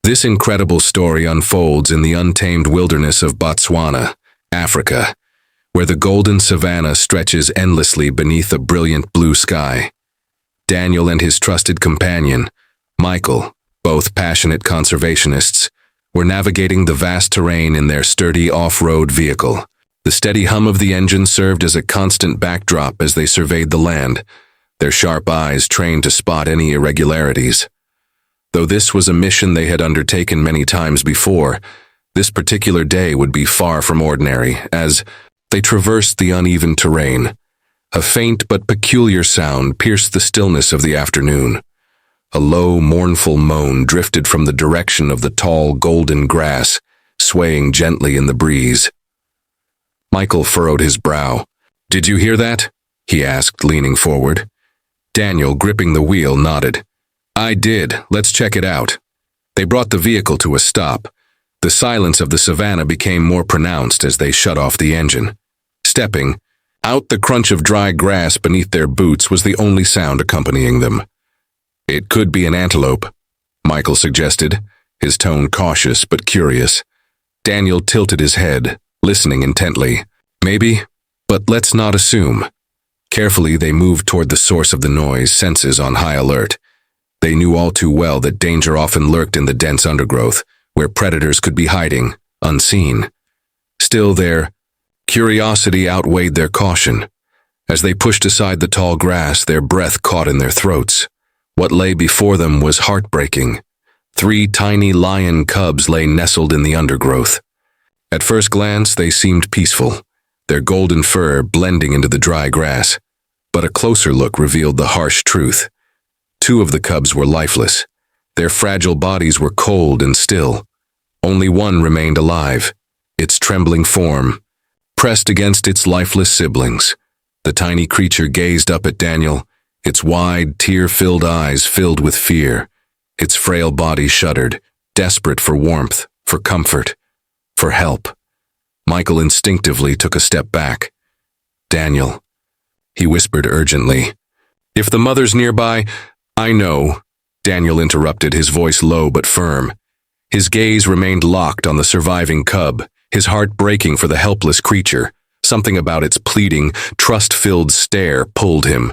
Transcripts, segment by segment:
This incredible story unfolds in the untamed wilderness of Botswana, Africa, where the golden savanna stretches endlessly beneath a brilliant blue sky. Daniel and his trusted companion, Michael, both passionate conservationists, were navigating the vast terrain in their sturdy off-road vehicle. The steady hum of the engine served as a constant backdrop as they surveyed the land, their sharp eyes trained to spot any irregularities. Though this was a mission they had undertaken many times before, this particular day would be far from ordinary as they traversed the uneven terrain. A faint but peculiar sound pierced the stillness of the afternoon. A low, mournful moan drifted from the direction of the tall, golden grass, swaying gently in the breeze. Michael furrowed his brow. "Did you hear that?" he asked, leaning forward. Daniel, gripping the wheel, nodded. "I did. Let's check it out." They brought the vehicle to a stop. The silence of the savannah became more pronounced as they shut off the engine. Stepping out, the crunch of dry grass beneath their boots was the only sound accompanying them. "It could be an antelope," Michael suggested, his tone cautious but curious. Daniel tilted his head, listening intently. "Maybe, but let's not assume." Carefully, they moved toward the source of the noise, senses on high alert. They knew all too well that danger often lurked in the dense undergrowth, where predators could be hiding, unseen. Still, their curiosity outweighed their caution. As they pushed aside the tall grass, their breath caught in their throats. What lay before them was heartbreaking. 3 tiny lion cubs lay nestled in the undergrowth. At first glance, they seemed peaceful, their golden fur blending into the dry grass. But a closer look revealed the harsh truth. 2 of the cubs were lifeless. Their fragile bodies were cold and still. Only one remained alive, its trembling form pressed against its lifeless siblings. The tiny creature gazed up at Daniel, its wide, tear-filled eyes filled with fear. Its frail body shuddered, desperate for warmth, for comfort, for help. Michael instinctively took a step back. "Daniel," he whispered urgently. "If the mother's nearby—" "I know," Daniel interrupted, his voice low but firm. His gaze remained locked on the surviving cub, his heart breaking for the helpless creature. Something about its pleading, trust-filled stare pulled him.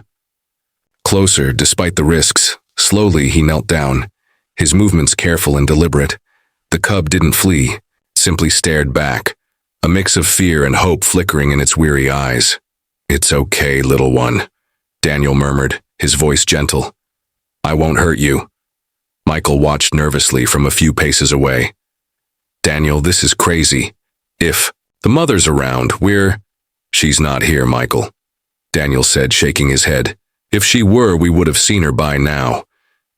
Closer, despite the risks, slowly he knelt down, his movements careful and deliberate. The cub didn't flee, simply stared back, a mix of fear and hope flickering in its weary eyes. "It's okay, little one," Daniel murmured, his voice gentle. "I won't hurt you." Michael watched nervously from a few paces away. "Daniel, this is crazy. If the mother's around, She's not here, Michael," Daniel said, shaking his head. "If she were, we would have seen her by now."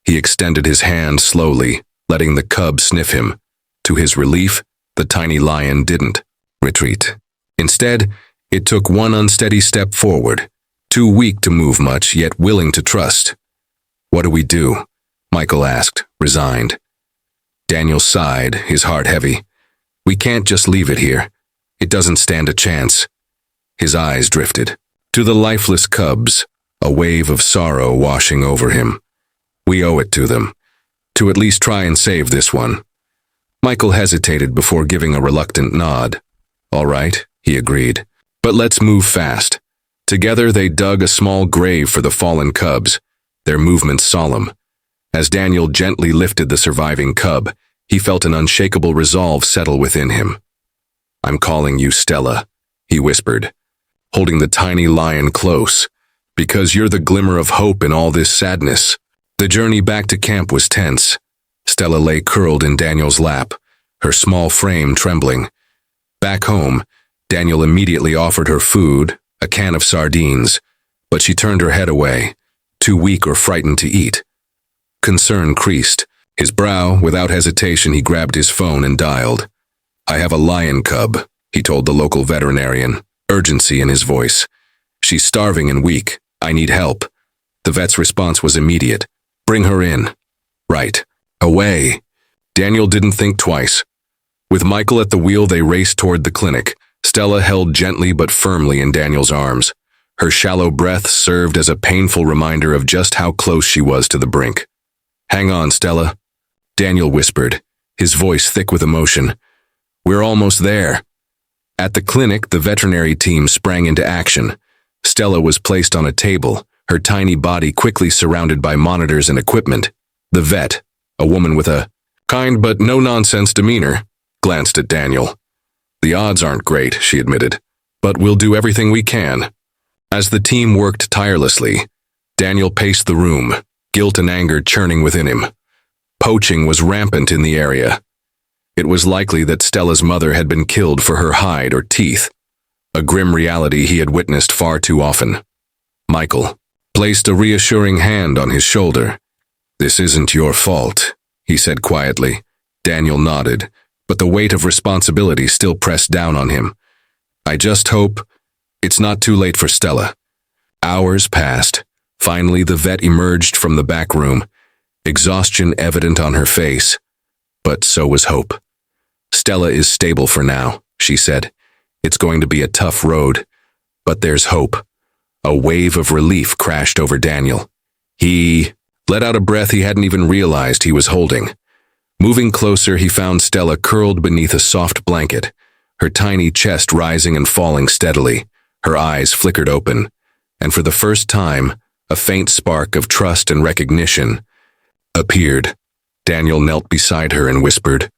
He extended his hand slowly, letting the cub sniff him. To his relief, the tiny lion didn't retreat. Instead, it took one unsteady step forward, too weak to move much, yet willing to trust. "What do we do?" Michael asked, resigned. Daniel sighed, his heart heavy. "We can't just leave it here. It doesn't stand a chance." His eyes drifted to the lifeless cubs, a wave of sorrow washing over him. "We owe it to them, to at least try and save this one." Michael hesitated before giving a reluctant nod. "All right," he agreed, "but let's move fast." Together they dug a small grave for the fallen cubs, their movements solemn. As Daniel gently lifted the surviving cub, he felt an unshakable resolve settle within him. "I'm calling you Stella," he whispered, holding the tiny lion close, "because you're the glimmer of hope in all this sadness." The journey back to camp was tense. Stella lay curled in Daniel's lap, her small frame trembling. Back home, Daniel immediately offered her food, a can of sardines, but she turned her head away, too weak or frightened to eat. Concern creased. His brow, without hesitation, he grabbed his phone and dialed. "I have a lion cub," he told the local veterinarian, urgency in his voice. "She's starving and weak. I need help." The vet's response was immediate. "Bring her in." "Right. Away." Daniel didn't think twice. With Michael at the wheel, they raced toward the clinic. Stella held gently but firmly in Daniel's arms. Her shallow breath served as a painful reminder of just how close she was to the brink. "Hang on, Stella," Daniel whispered, his voice thick with emotion. "We're almost there." At the clinic, the veterinary team sprang into action. Stella was placed on a table, her tiny body quickly surrounded by monitors and equipment. The vet, a woman with a kind but no-nonsense demeanor, glanced at Daniel. "The odds aren't great," she admitted, "but we'll do everything we can." As the team worked tirelessly, Daniel paced the room, guilt and anger churning within him. Poaching was rampant in the area. It was likely that Stella's mother had been killed for her hide or teeth, a grim reality he had witnessed far too often. Michael placed a reassuring hand on his shoulder. "This isn't your fault," he said quietly. Daniel nodded, but the weight of responsibility still pressed down on him. "I just hope it's not too late for Stella." Hours passed. Finally, the vet emerged from the back room, exhaustion evident on her face. But so was hope. "Stella is stable for now," she said. "It's going to be a tough road, but there's hope." A wave of relief crashed over Daniel. He let out a breath he hadn't even realized he was holding. Moving closer, he found Stella curled beneath a soft blanket, her tiny chest rising and falling steadily. Her eyes flickered open, and for the first time, a faint spark of trust and recognition appeared. Daniel knelt beside her and whispered,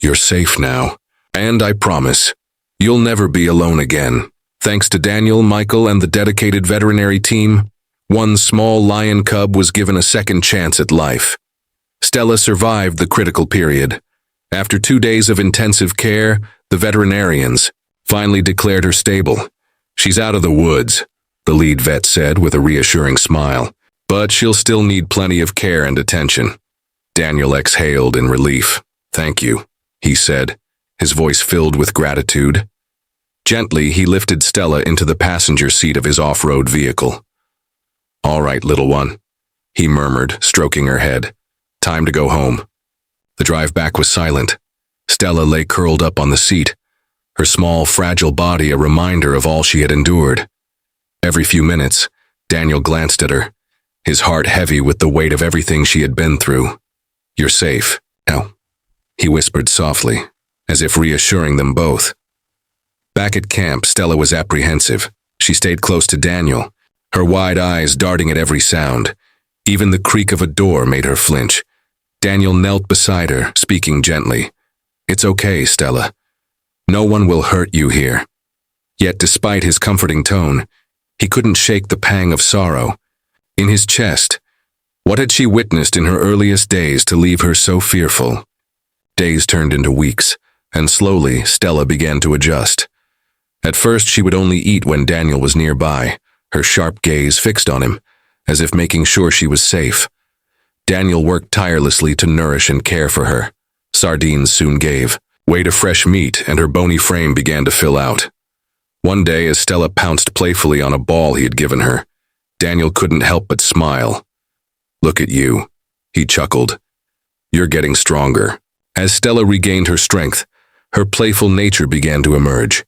"You're safe now, and I promise, you'll never be alone again." Thanks to Daniel, Michael, and the dedicated veterinary team, one small lion cub was given a second chance at life. Stella survived the critical period. After 2 days of intensive care, the veterinarians finally declared her stable. "She's out of the woods," the lead vet said with a reassuring smile, "but she'll still need plenty of care and attention." Daniel exhaled in relief. "Thank you," he said, his voice filled with gratitude. Gently, he lifted Stella into the passenger seat of his off-road vehicle. "All right, little one," he murmured, stroking her head. "Time to go home." The drive back was silent. Stella lay curled up on the seat, her small, fragile body a reminder of all she had endured. Every few minutes, Daniel glanced at her, his heart heavy with the weight of everything she had been through. "You're safe now," he whispered softly, as if reassuring them both. Back at camp, Stella was apprehensive. She stayed close to Daniel, her wide eyes darting at every sound. Even the creak of a door made her flinch. Daniel knelt beside her, speaking gently. "It's okay, Stella. No one will hurt you here." Yet despite his comforting tone, he couldn't shake the pang of sorrow. In his chest, what had she witnessed in her earliest days to leave her so fearful? Days turned into weeks, and slowly Stella began to adjust. At first, she would only eat when Daniel was nearby, her sharp gaze fixed on him, as if making sure she was safe. Daniel worked tirelessly to nourish and care for her. Sardines soon gave way to fresh meat, and her bony frame began to fill out. One day, as Stella pounced playfully on a ball he had given her, Daniel couldn't help but smile. "Look at you," he chuckled. "You're getting stronger." As Stella regained her strength, her playful nature began to emerge.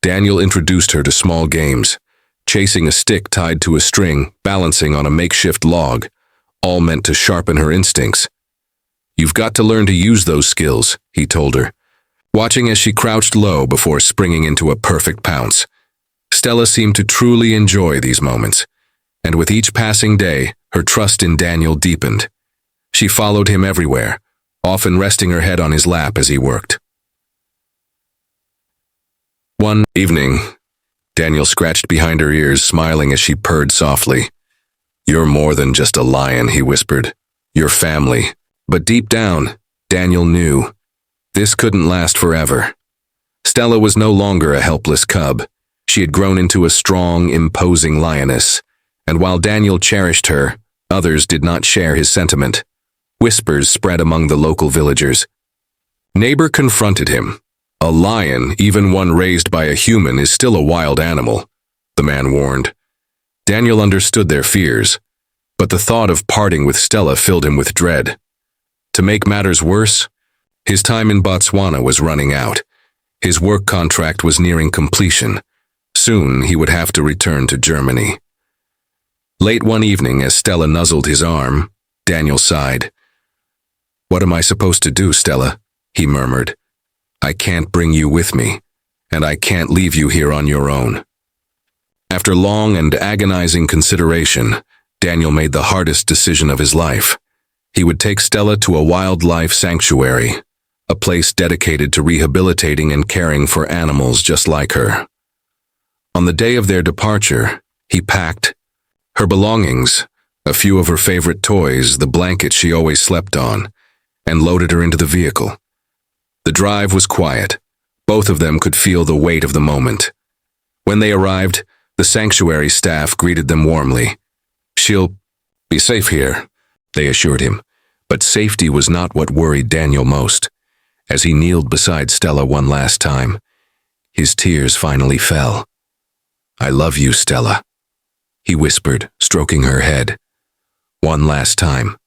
Daniel introduced her to small games, chasing a stick tied to a string, balancing on a makeshift log, all meant to sharpen her instincts. "You've got to learn to use those skills," he told her, watching as she crouched low before springing into a perfect pounce. Stella seemed to truly enjoy these moments, and with each passing day, her trust in Daniel deepened. She followed him everywhere, often resting her head on his lap as he worked. One evening, Daniel scratched behind her ears, smiling as she purred softly. "You're more than just a lion," he whispered. "You're family." But deep down, Daniel knew this couldn't last forever. Stella was no longer a helpless cub. She had grown into a strong, imposing lioness, and while Daniel cherished her, others did not share his sentiment. Whispers spread among the local villagers. Neighbor confronted him. "A lion, even one raised by a human, is still a wild animal," the man warned. Daniel understood their fears, but the thought of parting with Stella filled him with dread. To make matters worse, his time in Botswana was running out. His work contract was nearing completion. Soon he would have to return to Germany. Late one evening, as Stella nuzzled his arm, Daniel sighed. "What am I supposed to do, Stella?" he murmured. "I can't bring you with me, and I can't leave you here on your own." After long and agonizing consideration, Daniel made the hardest decision of his life. He would take Stella to a wildlife sanctuary, a place dedicated to rehabilitating and caring for animals just like her. On the day of their departure, he packed her belongings, a few of her favorite toys, the blanket she always slept on, and loaded her into the vehicle. The drive was quiet. Both of them could feel the weight of the moment. When they arrived, the sanctuary staff greeted them warmly. "She'll be safe here," they assured him. But safety was not what worried Daniel most. As he kneeled beside Stella one last time, his tears finally fell. "I love you, Stella," he whispered, stroking her head. One last time.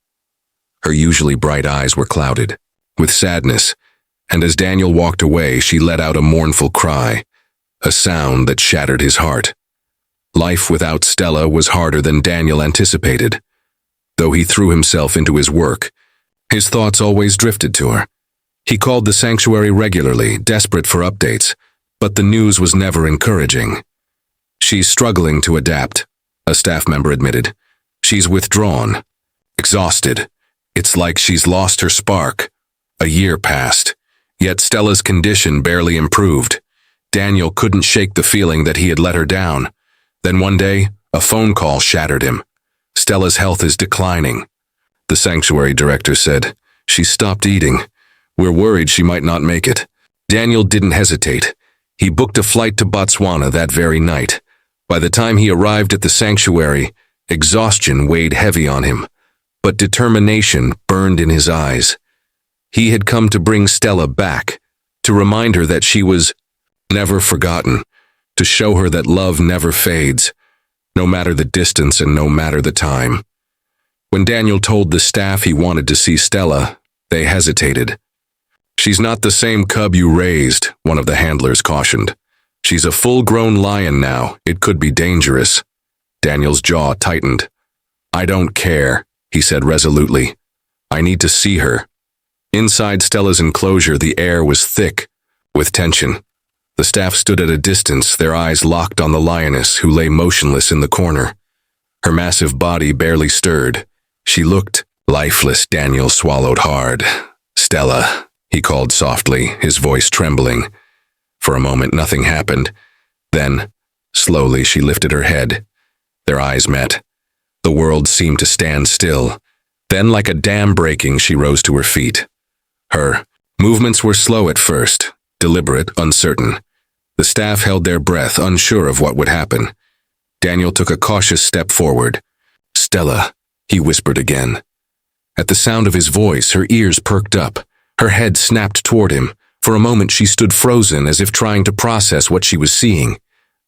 Her usually bright eyes were clouded with sadness, and as Daniel walked away, she let out a mournful cry, a sound that shattered his heart. Life without Stella was harder than Daniel anticipated. Though he threw himself into his work, his thoughts always drifted to her. He called the sanctuary regularly, desperate for updates, but the news was never encouraging. "She's struggling to adapt," a staff member admitted. "She's withdrawn, exhausted. It's like she's lost her spark." A year passed, yet Stella's condition barely improved. Daniel couldn't shake the feeling that he had let her down. Then one day, a phone call shattered him. "Stella's health is declining," the sanctuary director said. "She stopped eating. We're worried she might not make it." Daniel didn't hesitate. He booked a flight to Botswana that very night. By the time he arrived at the sanctuary, exhaustion weighed heavy on him, but determination burned in his eyes. He had come to bring Stella back, to remind her that she was never forgotten, to show her that love never fades, no matter the distance and no matter the time. When Daniel told the staff he wanted to see Stella, they hesitated. "She's not the same cub you raised," one of the handlers cautioned. "She's a full-grown lion now. It could be dangerous." Daniel's jaw tightened. "I don't care," he said resolutely. "I need to see her." Inside Stella's enclosure, the air was thick with tension. The staff stood at a distance, their eyes locked on the lioness who lay motionless in the corner. Her massive body barely stirred. She looked lifeless. Daniel swallowed hard. "Stella," he called softly, his voice trembling. For a moment, nothing happened. Then, slowly, she lifted her head. Their eyes met. The world seemed to stand still. Then, like a dam breaking, she rose to her feet. Her movements were slow at first, deliberate, uncertain. The staff held their breath, unsure of what would happen. Daniel took a cautious step forward. "Stella," he whispered again. At the sound of his voice, her ears perked up. Her head snapped toward him. For a moment, she stood frozen, as if trying to process what she was seeing.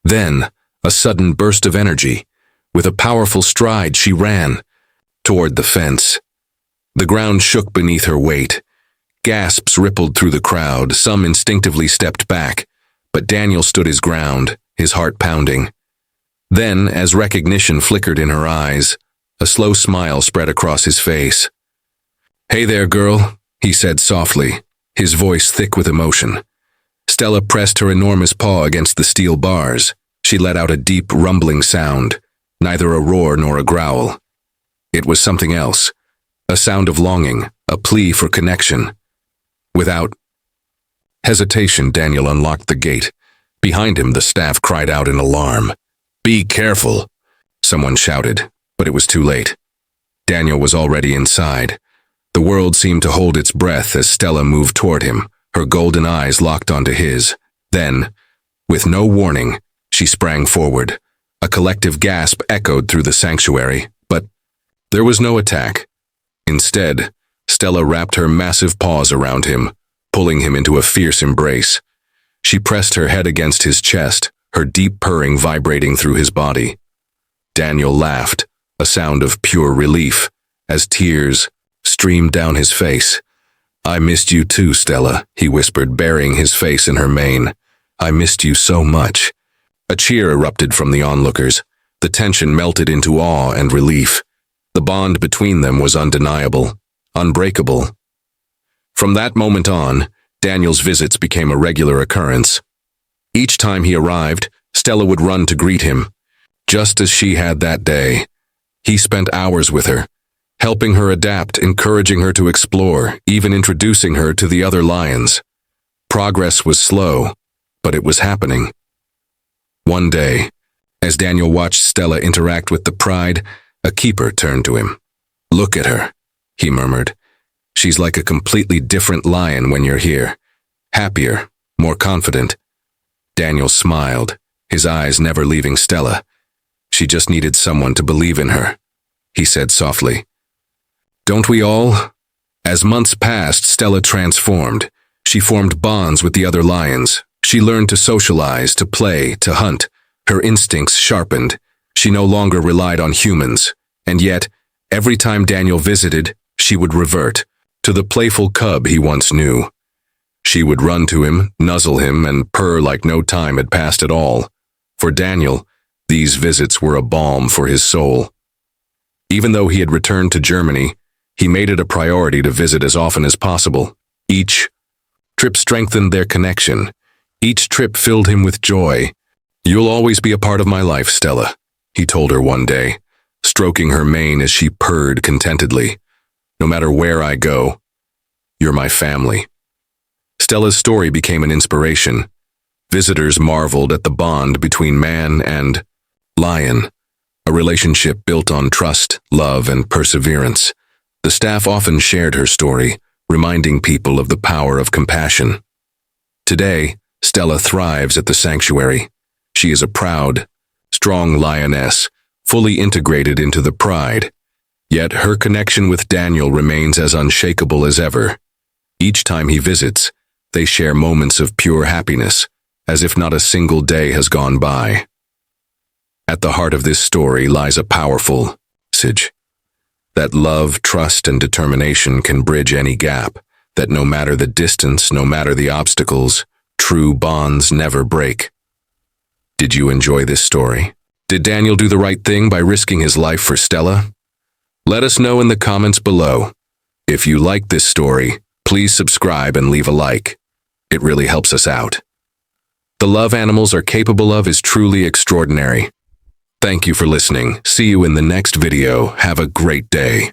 Then, a sudden burst of energy. With a powerful stride, she ran toward the fence. The ground shook beneath her weight. Gasps rippled through the crowd. Some instinctively stepped back, but Daniel stood his ground, his heart pounding. Then, as recognition flickered in her eyes, a slow smile spread across his face. "Hey there, girl," he said softly, his voice thick with emotion. Stella pressed her enormous paw against the steel bars. She let out a deep, rumbling sound, neither a roar nor a growl. It was something else, a sound of longing, a plea for connection. Without hesitation, Daniel unlocked the gate. Behind him, the staff cried out in alarm. "Be careful," someone shouted, but it was too late. Daniel was already inside. The world seemed to hold its breath as Stella moved toward him, her golden eyes locked onto his. Then, with no warning, she sprang forward. A collective gasp echoed through the sanctuary, but there was no attack. Instead, Stella wrapped her massive paws around him, pulling him into a fierce embrace. She pressed her head against his chest, her deep purring vibrating through his body. Daniel laughed, a sound of pure relief, as tears streamed down his face. "I missed you too, Stella," he whispered, burying his face in her mane. "I missed you so much." A cheer erupted from the onlookers. The tension melted into awe and relief. The bond between them was undeniable, unbreakable. From that moment on, Daniel's visits became a regular occurrence. Each time he arrived, Stella would run to greet him. Just as she had that day, he spent hours with her, helping her adapt, encouraging her to explore, even introducing her to the other lions. Progress was slow, but it was happening. One day, as Daniel watched Stella interact with the pride, a keeper turned to him. "Look at her," he murmured. "She's like a completely different lion when you're here. Happier, more confident." Daniel smiled, his eyes never leaving Stella. "She just needed someone to believe in her," he said softly. "Don't we all?" As months passed, Stella transformed. She formed bonds with the other lions. She learned to socialize, to play, to hunt. Her instincts sharpened. She no longer relied on humans. And yet, every time Daniel visited, she would revert to the playful cub he once knew. She would run to him, nuzzle him, and purr like no time had passed at all. For Daniel, these visits were a balm for his soul. Even though he had returned to Germany, he made it a priority to visit as often as possible. Each trip strengthened their connection. Each trip filled him with joy. "You'll always be a part of my life, Stella," he told her one day, stroking her mane as she purred contentedly. "No matter where I go, you're my family." Stella's story became an inspiration. Visitors marveled at the bond between man and lion, a relationship built on trust, love, and perseverance. The staff often shared her story, reminding people of the power of compassion. Today, Stella thrives at the sanctuary. She is a proud, strong lioness, fully integrated into the pride. Yet her connection with Daniel remains as unshakable as ever. Each time he visits, they share moments of pure happiness, as if not a single day has gone by. At the heart of this story lies a powerful message: that love, trust, and determination can bridge any gap, that no matter the distance, no matter the obstacles, true bonds never break. Did you enjoy this story? Did Daniel do the right thing by risking his life for Stella? Let us know in the comments below. If you like this story, please subscribe and leave a like. It really helps us out. The love animals are capable of is truly extraordinary. Thank you for listening. See you in the next video. Have a great day.